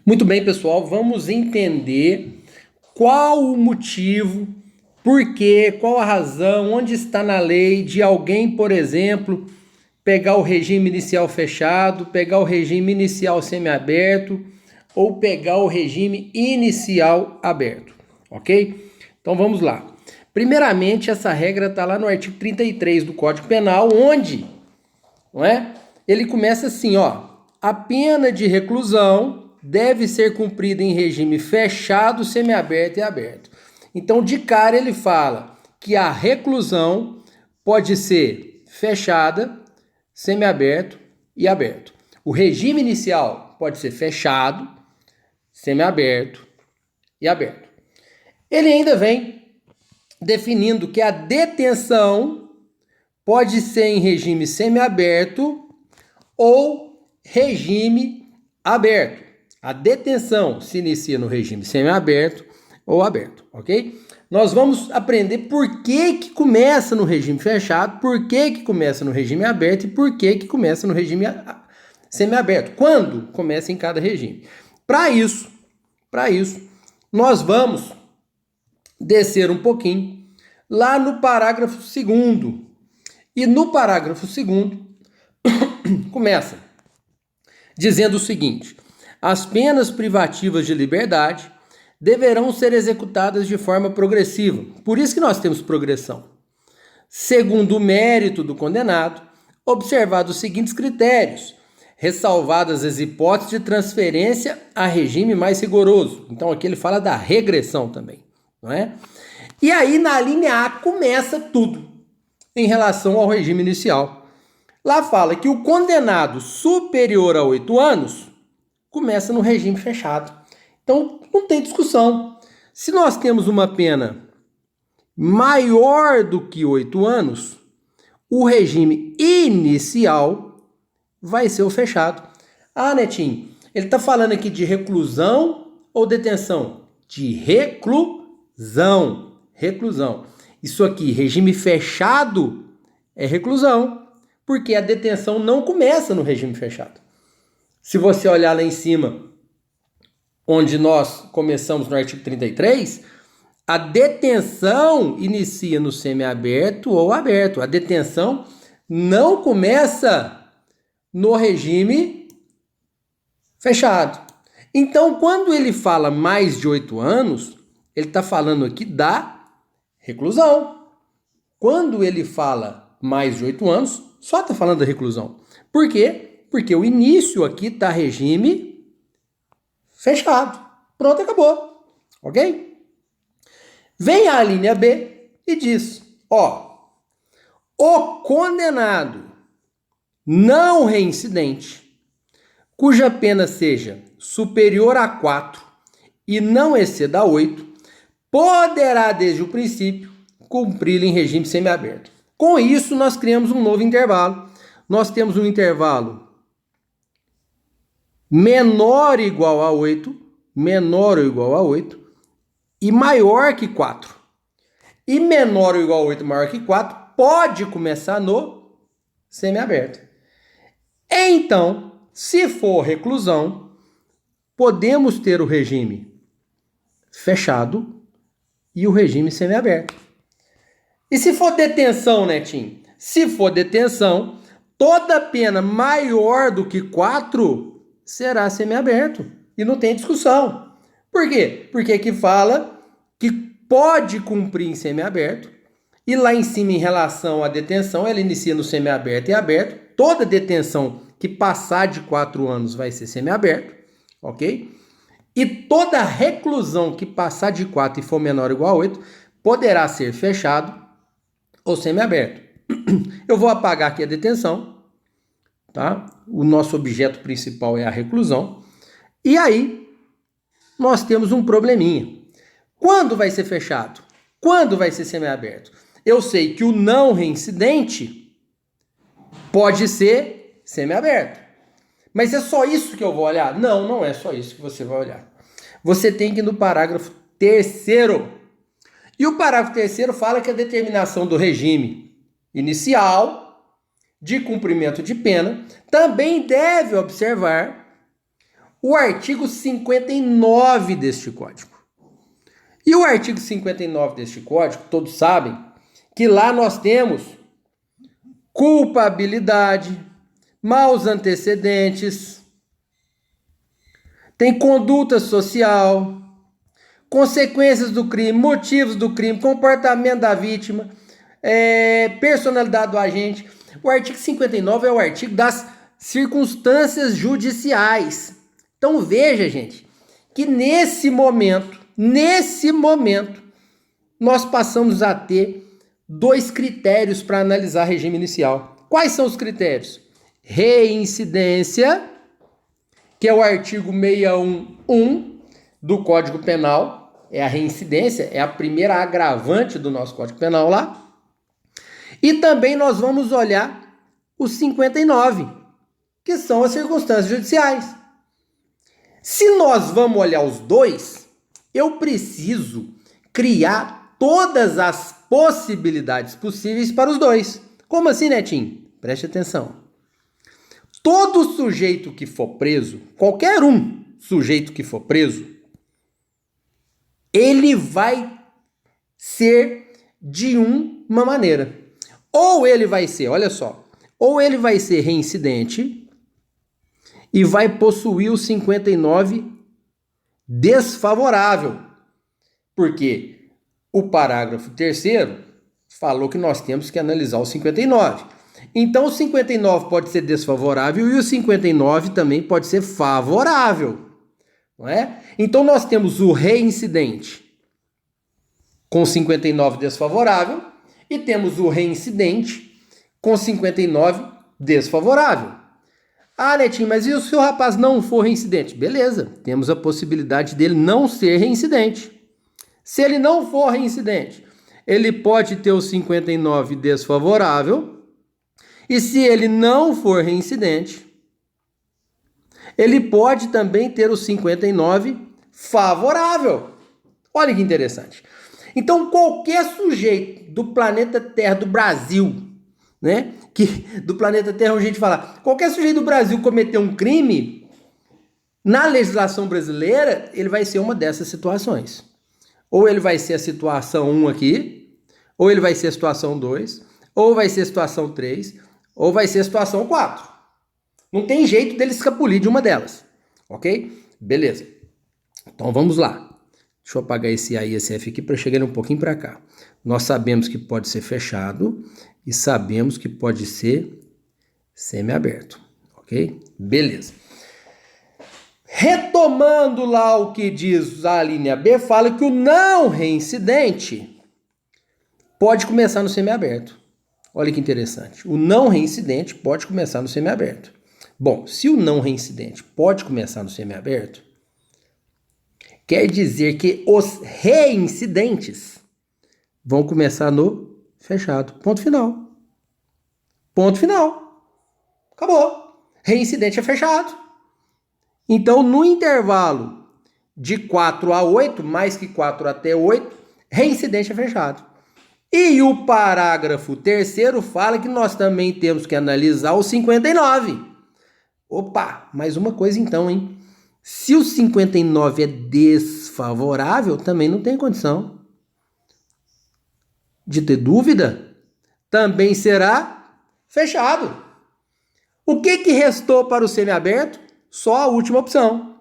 Muito bem, pessoal, vamos entender qual o motivo, por quê, qual a razão, onde está na lei de alguém, por exemplo, pegar o regime inicial fechado, pegar o regime inicial semiaberto ou pegar o regime inicial aberto, ok? Então vamos lá. Primeiramente, essa regra está lá no artigo 33 do Código Penal, onde, não é? Ele começa assim, ó: a pena de reclusão deve ser cumprida em regime fechado, semiaberto e aberto. Então, de cara, ele fala que a reclusão pode ser fechada, semiaberto e aberto. O regime inicial pode ser fechado, semiaberto e aberto. Ele ainda vem definindo que a detenção pode ser em regime semiaberto ou regime aberto. A detenção se inicia no regime semiaberto ou aberto, ok? Nós vamos aprender por que começa no regime fechado, por que começa no regime aberto e por que começa no regime semiaberto. Quando começa em cada regime. Para isso, nós vamos descer um pouquinho lá no parágrafo 2º. E no parágrafo 2º começa dizendo o seguinte: as penas privativas de liberdade deverão ser executadas de forma progressiva. Por isso que nós temos progressão. Segundo o mérito do condenado, observados os seguintes critérios, ressalvadas as hipóteses de transferência a regime mais rigoroso. Então aqui ele fala da regressão também, não é? E aí na linha A começa tudo em relação ao regime inicial. Lá fala que o condenado superior a 8 anos começa no regime fechado. Então, não tem discussão. Se nós temos uma pena maior do que 8 anos, o regime inicial vai ser o fechado. Ah, Netinho, ele está falando aqui de reclusão ou detenção? De reclusão. Reclusão. Isso aqui, regime fechado, é reclusão, porque a detenção não começa no regime fechado. Se você olhar lá em cima, onde nós começamos no artigo 33, a detenção inicia no semiaberto ou aberto. A detenção não começa no regime fechado. Então, quando ele fala mais de 8 anos, ele está falando aqui da reclusão. Quando ele fala mais de 8 anos, só está falando da reclusão. Por quê? Porque o início aqui está regime fechado. Pronto, acabou. Ok? Vem a linha B e diz, ó, o condenado não reincidente, cuja pena seja superior a 4 e não exceda 8, poderá, desde o princípio, cumpri-lo em regime semiaberto. Com isso, nós criamos um novo intervalo. Nós temos um intervalo menor ou igual a 8, menor ou igual a 8 e maior que 4. E menor ou igual a 8, maior que 4, pode começar no semiaberto. Então, se for reclusão, podemos ter o regime fechado e o regime semiaberto. E se for detenção, Netinho? Se for detenção, toda pena maior do que 4 será semiaberto. E não tem discussão. Por quê? Porque aqui fala que pode cumprir em semiaberto. E lá em cima, em relação à detenção, ela inicia no semiaberto e aberto. Toda detenção que passar de 4 anos vai ser semiaberto. Ok? E toda reclusão que passar de 4 e for menor ou igual a 8 poderá ser fechado ou semiaberto. Eu vou apagar aqui a detenção, tá? O nosso objeto principal é a reclusão. E aí, nós temos um probleminha. Quando vai ser fechado? Quando vai ser semiaberto? Eu sei que o não reincidente pode ser semiaberto. Mas é só isso que eu vou olhar? Não, não é só isso que você vai olhar. Você tem que ir no parágrafo 3º. E o parágrafo 3º fala que a determinação do regime inicial de cumprimento de pena também deve observar o artigo 59 deste Código. E o artigo 59 deste Código, todos sabem que lá nós temos culpabilidade, maus antecedentes, tem conduta social, consequências do crime, motivos do crime, comportamento da vítima, personalidade do agente. O artigo 59 é o artigo das circunstâncias judiciais. Então veja, gente, que nesse momento, nós passamos a ter dois critérios para analisar regime inicial. Quais são os critérios? Reincidência, que é o artigo 611 do Código Penal, é a reincidência, é a primeira agravante do nosso Código Penal lá. E também nós vamos olhar os 59, que são as circunstâncias judiciais. Se nós vamos olhar os dois, eu preciso criar todas as possibilidades possíveis para os dois. Como assim, Netinho? Preste atenção. Todo sujeito que for preso, qualquer um sujeito que for preso, ele vai ser de uma maneira. Ou ele vai ser, olha só, ou ele vai ser reincidente e vai possuir o 59 desfavorável. Porque o parágrafo 3º falou que nós temos que analisar o 59. Então o 59 pode ser desfavorável e o 59 também pode ser favorável, não é? Então nós temos o reincidente com 59 desfavorável e temos o reincidente com 59 desfavorável. Ah, Netinho, mas e se o rapaz não for reincidente? Beleza, temos a possibilidade dele não ser reincidente. Se ele não for reincidente, ele pode ter o 59 desfavorável. E se ele não for reincidente, ele pode também ter o 59 favorável. Olha que interessante. Então, qualquer sujeito do planeta Terra, do Brasil, né? Do planeta Terra é um jeito de falar. Qualquer sujeito do Brasil cometer um crime, na legislação brasileira, ele vai ser uma dessas situações. Ou ele vai ser a situação 1 aqui, ou ele vai ser a situação 2, ou vai ser a situação 3, ou vai ser a situação 4. Não tem jeito dele escapulir de uma delas. Ok? Beleza. Então vamos lá. Deixa eu apagar esse A e esse F aqui para chegar um pouquinho para cá. Nós sabemos que pode ser fechado e sabemos que pode ser semiaberto. Ok? Beleza. Retomando lá o que diz a linha B, fala que o não reincidente pode começar no semiaberto. Olha que interessante. O não reincidente pode começar no semiaberto. Bom, se o não reincidente pode começar no semiaberto, quer dizer que os reincidentes vão começar no fechado. Ponto final. Ponto final. Acabou. Reincidente é fechado. Então, no intervalo de 4 a 8, mais que 4 até 8, reincidente é fechado. E o parágrafo 3º fala que nós também temos que analisar o 59. Opa, mais uma coisa então, hein? Se o 59 é desfavorável, também não tem condição de ter dúvida. Também será fechado. O que restou para o semiaberto? Só a última opção.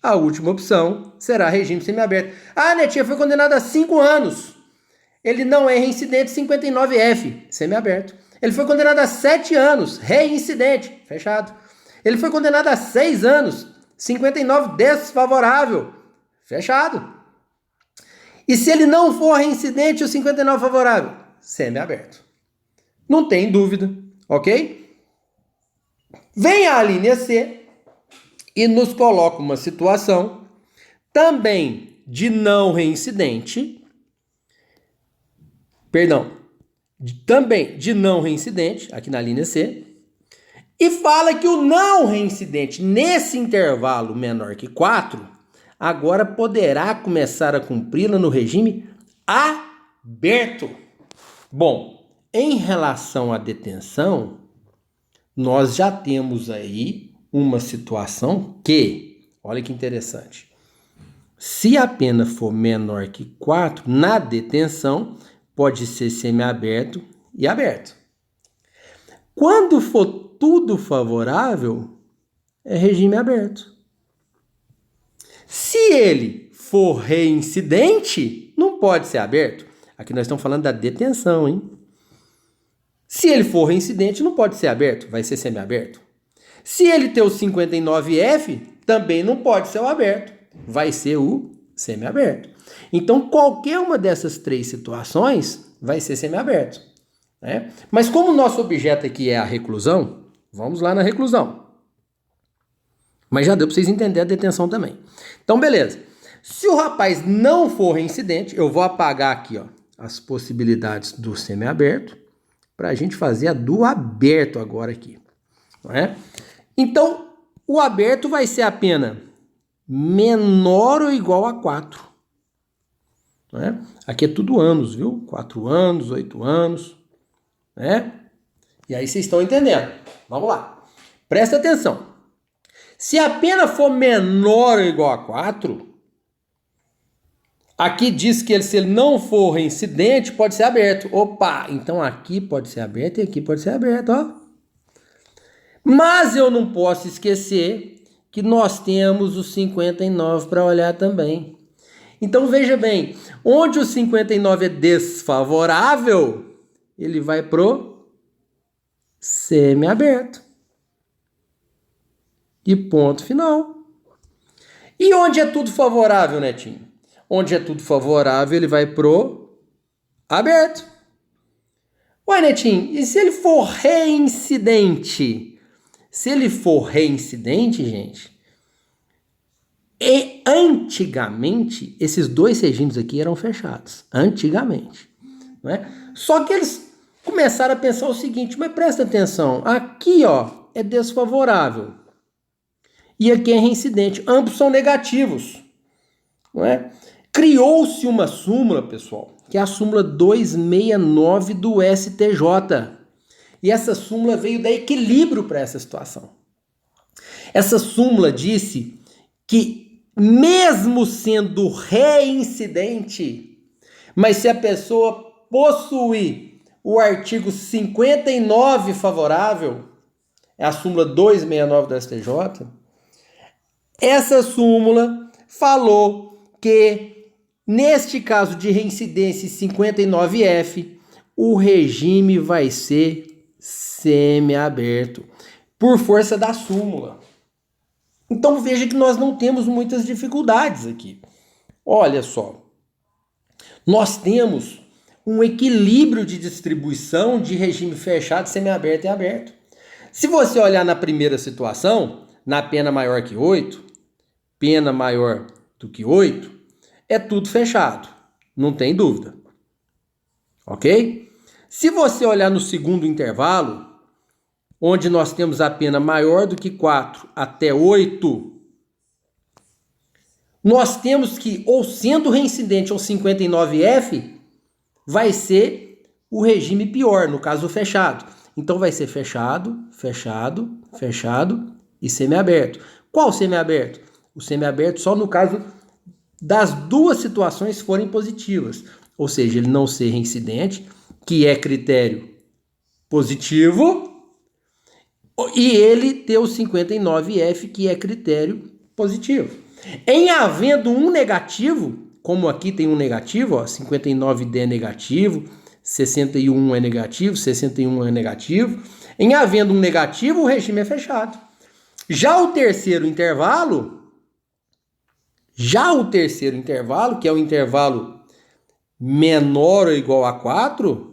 A última opção será regime semiaberto. Ah, Netinha foi condenado a 5 anos. Ele não é reincidente, 59F, semiaberto. Ele foi condenado a 7 anos, reincidente, fechado. Ele foi condenado a 6 anos, 59 desfavorável, fechado. E se ele não for reincidente, o 59 favorável, semiaberto. Não tem dúvida, ok? Vem a linha C e nos coloca uma situação também de não reincidente, também de não reincidente, aqui na linha C, e fala que o não reincidente, nesse intervalo menor que 4, agora poderá começar a cumpri-la no regime aberto. Bom, em relação à detenção, nós já temos aí uma situação que Olha que interessante. Se a pena for menor que 4, na detenção, pode ser semiaberto e aberto. Quando for tudo favorável, é regime aberto. Se ele for reincidente, não pode ser aberto. Aqui nós estamos falando da detenção, hein? Se ele for reincidente, não pode ser aberto, vai ser semiaberto. Se ele ter o 59F, também não pode ser o aberto, vai ser o semiaberto. Então, qualquer uma dessas três situações vai ser semiaberto, né? Mas como o nosso objeto aqui é a reclusão, vamos lá na reclusão. Mas já deu para vocês entenderem a detenção também. Então, beleza. Se o rapaz não for reincidente, eu vou apagar aqui, ó, as possibilidades do semiaberto para a gente fazer a do aberto agora aqui, não é? Então, o aberto vai ser a pena menor ou igual a 4. Não é? Aqui é tudo anos, viu? 4 anos, 8 anos, né? E aí vocês estão entendendo. Vamos lá. Presta atenção. Se a pena for menor ou igual a 4, aqui diz que se ele não for reincidente, pode ser aberto. Opa, então aqui pode ser aberto e aqui pode ser aberto, ó. Mas eu não posso esquecer que nós temos o 59 para olhar também. Então veja bem, onde o 59 é desfavorável, ele vai pro semiaberto. E ponto final. E onde é tudo favorável, Netinho? Onde é tudo favorável, ele vai pro aberto. Ué, Netinho, e se ele for reincidente? Se ele for reincidente, gente, e antigamente, esses dois regimes aqui eram fechados. Antigamente. Não é? Só que eles começaram a pensar o seguinte, mas presta atenção, aqui ó, é desfavorável. E aqui é reincidente. Ambos são negativos. Não é? Criou-se uma súmula, pessoal, que é a súmula 269 do STJ. E essa súmula veio dar equilíbrio para essa situação. Essa súmula disse que, mesmo sendo reincidente, mas se a pessoa possuir o artigo 59 favorável, é a súmula 269 do STJ, essa súmula falou que, neste caso de reincidência 59F, o regime vai ser semiaberto, por força da súmula. Então veja que nós não temos muitas dificuldades aqui. Olha só, nós temos um equilíbrio de distribuição de regime fechado, semiaberto e aberto. Se você olhar na primeira situação, na pena maior que 8, pena maior do que 8, é tudo fechado, não tem dúvida. Ok? Se você olhar no segundo intervalo, onde nós temos a pena maior do que 4 até 8, nós temos que, ou sendo reincidente ou 59F, vai ser o regime pior, no caso fechado. Então vai ser fechado, fechado, fechado e semiaberto. Qual semiaberto? O semiaberto só no caso das duas situações forem positivas. Ou seja, ele não ser reincidente, que é critério positivo, e ele ter o 59F, que é critério positivo. Em havendo um negativo, como aqui tem um negativo, ó, 59D é negativo, 61 é negativo, 61 é negativo. Em havendo um negativo, o regime é fechado. Já o terceiro intervalo, que é o intervalo menor ou igual a 4,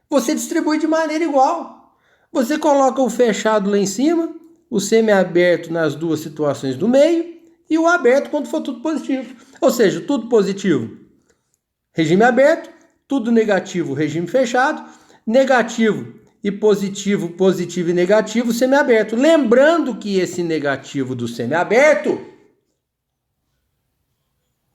você distribui de maneira igual. Você coloca o fechado lá em cima, o semiaberto nas duas situações do meio e o aberto quando for tudo positivo. Ou seja, tudo positivo, regime aberto, tudo negativo, regime fechado, negativo e positivo, positivo e negativo, semiaberto. Lembrando que esse negativo do semiaberto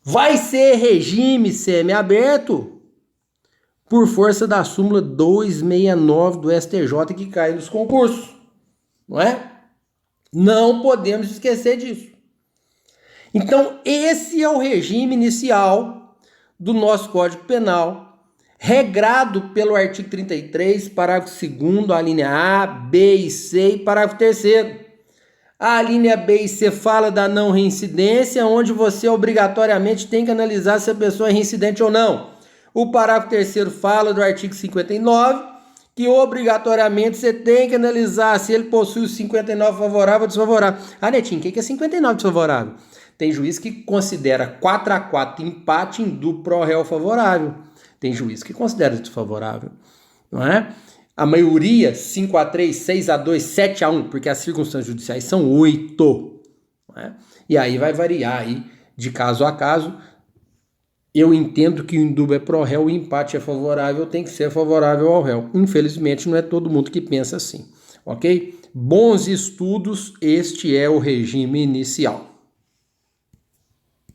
vai ser regime semiaberto por força da súmula 269 do STJ que cai nos concursos, não é? Não podemos esquecer disso. Então, esse é o regime inicial do nosso Código Penal, regrado pelo artigo 33, parágrafo 2º, a linha A, B e C e parágrafo 3º. A linha B e C fala da não reincidência, onde você obrigatoriamente tem que analisar se a pessoa é reincidente ou não. O parágrafo 3º fala do artigo 59, que obrigatoriamente você tem que analisar se ele possui o 59 favorável ou desfavorável. Ah, Netinho, o que é 59 desfavorável? Tem juiz que considera 4-4 empate em duplo pro réu favorável. Tem juiz que considera desfavorável, não é? A maioria, 5-3, 6-2, 7-1, porque as circunstâncias judiciais são 8. Não é? E aí vai variar aí de caso a caso. Eu entendo que o indúbio é pro réu, o empate é favorável, tem que ser favorável ao réu. Infelizmente, não é todo mundo que pensa assim, ok? Bons estudos, este é o regime inicial.